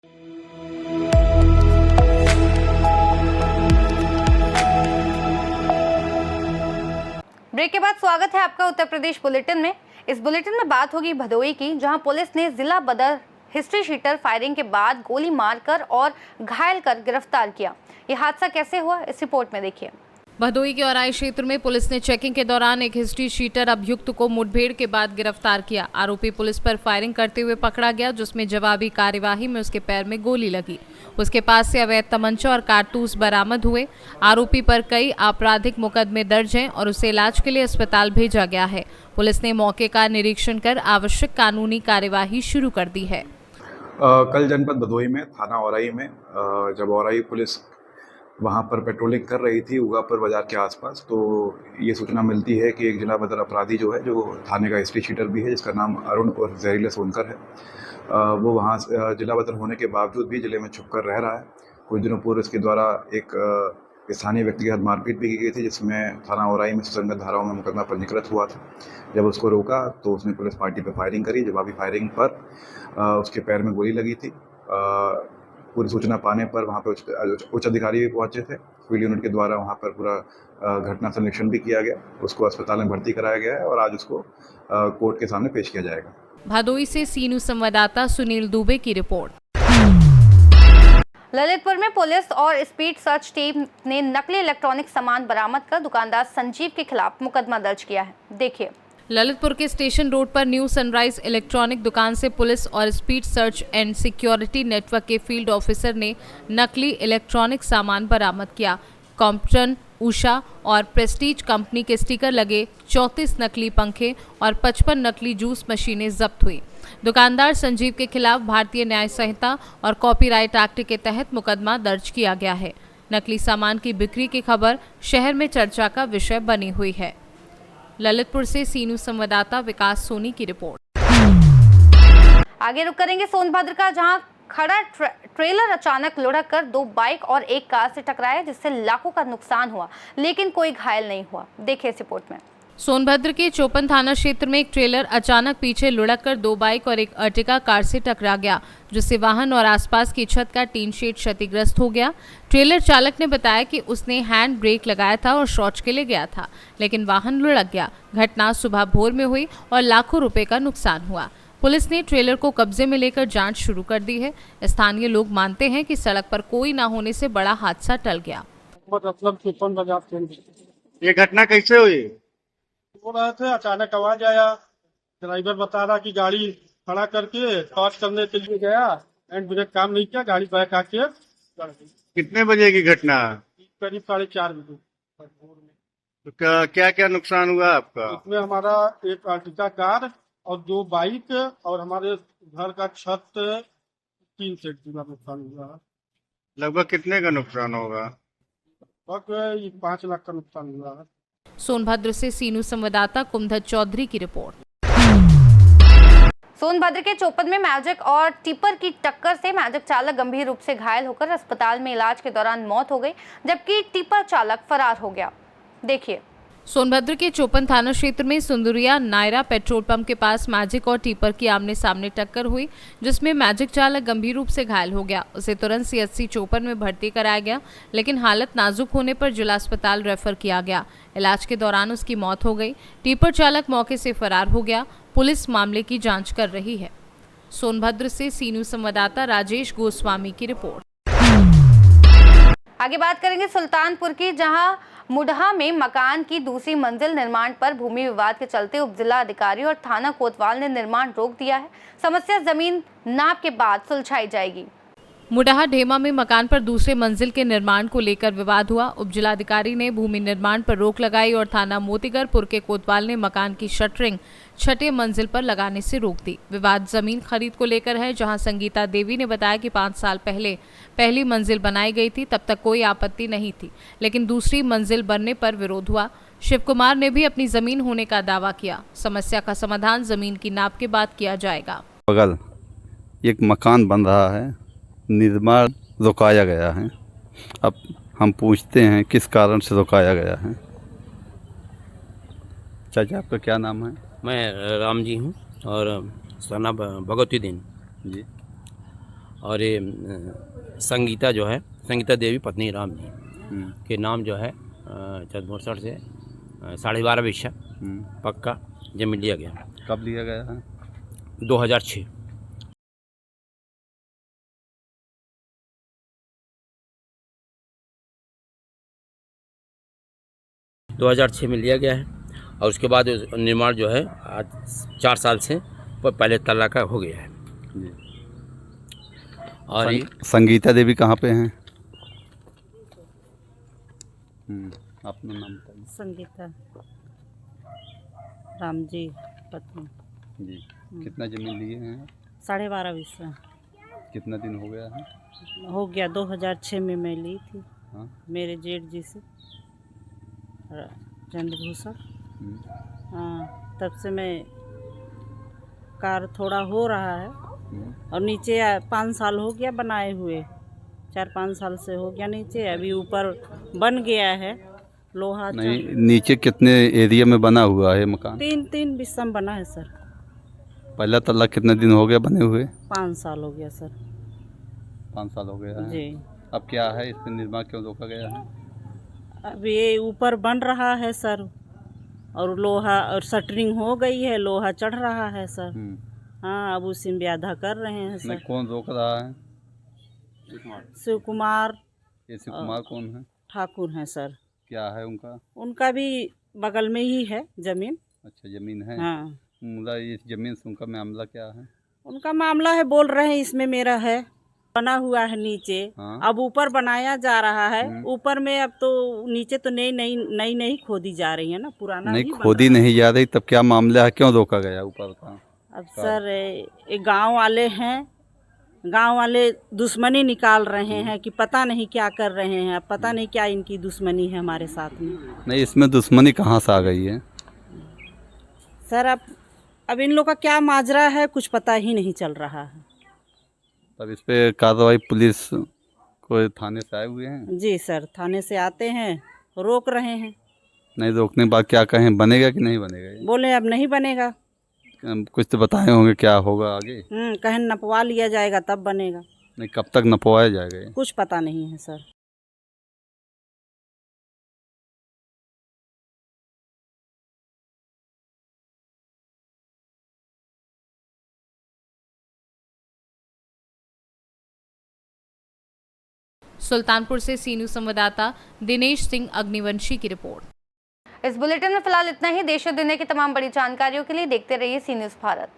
Break के बाद स्वागत है आपका उत्तर प्रदेश बुलेटिन में। इस बुलेटिन में बात होगी भदोई की, जहां पुलिस ने जिला बदर हिस्ट्री शीटर फायरिंग के बाद गोली मारकर और घायल कर गिरफ्तार किया। ये हादसा कैसे हुआ, इस रिपोर्ट में देखिए। भदोई के औराई क्षेत्र में पुलिस ने चेकिंग के दौरान एक हिस्ट्री शीटर अभियुक्त को मुठभेड़ के बाद गिरफ्तार किया। आरोपी पुलिस पर फायरिंग करते हुए पकड़ा गया, जिसमें जवाबी कार्यवाही में उसके पैर में गोली लगी। उसके पास से अवैध तमंचा और कारतूस बरामद हुए। आरोपी पर कई आपराधिक मुकदमे दर्ज हैं और उसे इलाज के लिए अस्पताल भेजा गया है। पुलिस ने मौके का निरीक्षण कर आवश्यक कानूनी कार्यवाही शुरू कर दी है। कल जनपद भदोई में थाना औराई में जब औराई पुलिस वहाँ पर पेट्रोलिंग कर रही थी उगापुर बाजार के आसपास, तो ये सूचना मिलती है कि एक जिला बदर अपराधी जो है, जो थाने का हिस्ट्री शीटर भी है, जिसका नाम अरुण और जहरीला सोनकर है, वो वहाँ जिला बदर होने के बावजूद भी जिले में छुपकर रह रहा है। कुछ दिनों पूर्व इसके द्वारा एक स्थानीय व्यक्ति के साथ मारपीट भी की गई थी, जिसमें थाना औराई में सुसंगत धाराओं में मुकदमा पंजीकृत हुआ था। जब उसको रोका तो उसने पुलिस पार्टी पर फायरिंग करी। जवाबी फायरिंग पर उसके पैर में गोली लगी थी। पूरी सूचना पाने पर वहाँ पर उच्च अधिकारी भी पहुँचे थे। फील्ड यूनिट के द्वारा वहाँ पर पूरा घटना का निरीक्षण भी किया गया। उसको अस्पताल में भर्ती कराया गया है और आज उसको कोर्ट के सामने पेश किया जाएगा। भदोई से सीनू संवाददाता सुनील दुबे की रिपोर्ट। ललितपुर में पुलिस और स्पीड सर्च टीम ने नकली इलेक्ट्रॉनिक सामान बरामद कर दुकानदार संजीव के खिलाफ मुकदमा दर्ज किया है। देखिए। ललितपुर के स्टेशन रोड पर न्यू सनराइज इलेक्ट्रॉनिक दुकान से पुलिस और speed search and security network के फील्ड ऑफिसर ने नकली इलेक्ट्रॉनिक सामान बरामद किया। कॉम्प्टन, उषा और प्रेस्टीज कंपनी के स्टिकर लगे 34 नकली पंखे और 55 नकली जूस मशीनें जब्त हुई। दुकानदार संजीव के खिलाफ भारतीय न्याय संहिता और कॉपीराइट एक्ट के तहत मुकदमा दर्ज किया गया है। नकली सामान की बिक्री की खबर शहर में चर्चा का विषय बनी हुई है। ललितपुर से सीनू संवाददाता विकास सोनी की रिपोर्ट। आगे रुक करेंगे सोनभद्र का, जहां खड़ा ट्रेलर अचानक लुढ़क कर 2 बाइक और एक कार से टकराया, जिससे लाखों का नुकसान हुआ, लेकिन कोई घायल नहीं हुआ। देखिए इस रिपोर्ट में। सोनभद्र के चोपन थाना क्षेत्र में एक ट्रेलर अचानक पीछे लुढ़क कर 2 बाइक और एक अर्टिगा कार से टकरा गया, जिससे वाहन और आसपास की छत का टीन शेड क्षतिग्रस्त हो गया। ट्रेलर चालक ने बताया कि उसने हैंड ब्रेक लगाया था और शौच के लिए गया था, लेकिन वाहन लुढ़क गया। घटना सुबह भोर में हुई और लाखों रुपए का नुकसान हुआ। पुलिस ने ट्रेलर को कब्जे में लेकर जांच शुरू कर दी है। स्थानीय लोग मानते हैं कि सड़क पर कोई न होने से बड़ा हादसा टल गया। ये घटना कैसे हुई? हो रहे थे, अचानक आवाज आया। ड्राइवर बता रहा कि गाड़ी खड़ा करके टॉर्च करने के लिए गया, एंड ब्रेक काम नहीं किया, गाड़ी बैक आके कितने बजे की घटना? करीब 4:30 बजे। तो क्या क्या नुकसान हुआ आपका? इसमें हमारा एक अर्टिगा कार और 2 बाइक और हमारे घर का छत 3 सेट का नुकसान हुआ। लगभग कितने का नुकसान होगा? लगभग 5 लाख का नुकसान हुआ है। सोनभद्र से सीनू संवाददाता कुमधर चौधरी की रिपोर्ट। सोनभद्र के चोपन में मैजिक और टिपर की टक्कर से मैजिक चालक गंभीर रूप से घायल होकर अस्पताल में इलाज के दौरान मौत हो गई, जबकि टिपर चालक फरार हो गया। देखिए। सोनभद्र के चोपन थाना क्षेत्र में सुंदरिया नायरा पेट्रोल पंप के पास मैजिक और टिपर की आमने सामने टक्कर हुई, जिसमें मैजिक चालक गंभीर रूप से घायल हो गया। उसे तुरंत सीएचसी चोपन में भर्ती कराया गया, लेकिन हालत नाजुक होने पर जिला अस्पताल रेफर किया गया। इलाज के दौरान उसकी मौत हो गई। टिपर चालक मौके से फरार हो गया। पुलिस मामले की जाँच कर रही है। सोनभद्र से सीनू संवाददाता राजेश गोस्वामी की रिपोर्ट। आगे बात करेंगे सुल्तानपुर की, जहां मुडहा में मकान की दूसरी मंजिल निर्माण पर भूमि विवाद के चलते उप जिला अधिकारी और थाना कोतवाल ने निर्माण रोक दिया है। समस्या जमीन नाप के बाद सुलझाई जाएगी। मुडहा ढेमा में मकान पर दूसरे मंजिल के निर्माण को लेकर विवाद हुआ। उप जिलाधिकारी ने भूमि निर्माण पर रोक लगाई और थाना मोतीगरपुर के कोतवाल ने मकान की शटरिंग 6ठे मंजिल पर लगाने से रोक दी। विवाद जमीन खरीद को लेकर है, जहां संगीता देवी ने बताया कि 5 साल पहले पहली मंजिल बनाई गई थी, तब तक कोई आपत्ति नहीं थी, लेकिन दूसरी मंजिल बनने पर विरोध हुआ। शिव कुमार ने भी अपनी जमीन होने का दावा किया। समस्या का समाधान जमीन की नाप के बाद किया जाएगा। बगल एक मकान बन रहा है, निर्माण रुकाया गया है। अब हम पूछते हैं किस कारण से रुकाया गया है। चाचा आपका क्या नाम है? मैं राम जी हूँ और सना भगवती दिन जी। और ये संगीता जो है, संगीता देवी पत्नी राम जी के नाम जो है चंद्रमोसर से 12.5 बिस्सा पक्का जमीन लिया गया। कब लिया गया है? 2006। में लिया गया है और उसके बाद निर्माण जो है आज 4 साल से पहले तल्ला का हो गया है। जी। और संगीता देवी कहाँ पे हैं? अपना नाम बताइए। संगीता राम जी पत्नी। जी। कितना जमीन लिए हैं? 12.5 बिस्सा। कितना दिन हो गया है? हो गया 2006 में मैं ली थी। हाँ। मेरे जेठ जी से चंद्रभूषण। हाँ, तब से मैं कार थोड़ा हो रहा है और नीचे 5 साल हो गया बनाए हुए, 4-5 साल से हो गया नीचे। अभी ऊपर बन गया है लोहा। नहीं, नीचे कितने एरिया में बना हुआ है मकान? 3 बिस्सा में बना है सर। पहला तल्ला कितने दिन हो गया बने हुए? 5 साल हो गया सर। 5 साल हो गया है। जी। अब क्या है, इस पर निर्माण क्यों रोका गया है? अब ये ऊपर बन रहा है सर और लोहा और शटरिंग हो गई है, लोहा चढ़ रहा है सर। हाँ, अब उसी में ब्याधा कर रहे हैं नहीं, सर। कौन रोक रहा है? शिव कुमार ये शिव कुमार कौन है? ठाकुर हैं सर। क्या है उनका? उनका भी बगल में ही है जमीन। अच्छा, जमीन है। हाँ, मुला इस जमीन से उनका मामला क्या है? उनका मामला है, बोल रहे हैं इसमें मेरा है, बना हुआ है नीचे। हाँ। अब ऊपर बनाया जा रहा है। ऊपर में अब तो नीचे तो नई खोदी जा रही है ना, पुराना नहीं ही बन खोदी रहा है। नहीं जा रही, तब क्या मामला है, क्यों रोका गया ऊपर का? अब सर एक गांव वाले हैं, गांव वाले दुश्मनी निकाल रहे हैं कि पता नहीं क्या कर रहे हैं। अब पता नहीं क्या इनकी दुश्मनी है हमारे साथ में। नहीं, इसमें दुश्मनी कहाँ से आ गई है सर अब इन लोग का क्या माजरा है कुछ पता ही नहीं चल रहा है। तब इस पे कार्रवाई पुलिस को थाने से आए हुए हैं? जी सर, थाने से आते हैं, रोक रहे हैं। नहीं, रोकने के बाद क्या कहें, बनेगा कि नहीं बनेगा ये? बोले अब नहीं बनेगा। कुछ तो बताए होंगे क्या होगा आगे? कहें नपवा लिया जाएगा तब बनेगा। नहीं, कब तक नपवाया जाएगा ये? कुछ पता नहीं है सर। सुल्तानपुर से सी न्यूज़ संवाददाता दिनेश सिंह अग्निवंशी की रिपोर्ट। इस बुलेटिन में फिलहाल इतना ही। देश और दुनिया की तमाम बड़ी जानकारियों के लिए देखते रहिए सी न्यूज़ भारत।